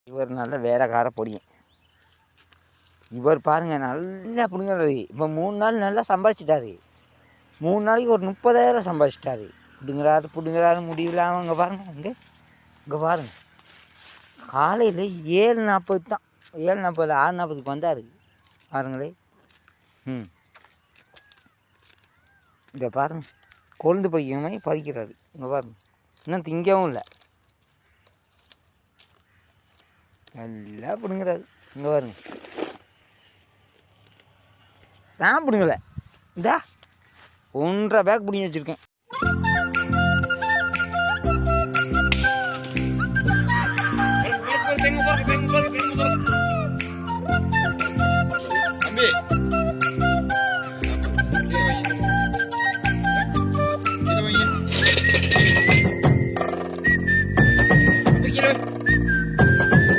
இவர் நல்ல வேலைக்கார பொடியன். இவர் பாருங்கள் நல்லா பிடுங்கிறாரு. இப்போ 3 நாள் நல்லா சம்பாதிச்சிட்டாரு. 3 நாளைக்கு ஒரு 30,000 சம்பாதிச்சிட்டாரு. பிடுங்குறாரு முடியலாமல். இங்கே பாருங்கள், இங்கே பாருங்கள். காலையில் 7:40 தான், 7:40 6:40க்கு வந்தார் பாருங்களே. இங்கே பாருங்கள், கொழுந்து பறிக்கிற மாதிரி பறிக்கிறாரு. இங்கே பாருங்கள், இன்னும் திங்கவும் இல்லை, நல்லா பிடுங்குறாரு. இங்கே பாருங்க, நான் பிடுங்கலை, இந்தா 1.5 பேக் பிடிங்கி வச்சுருக்கேன்.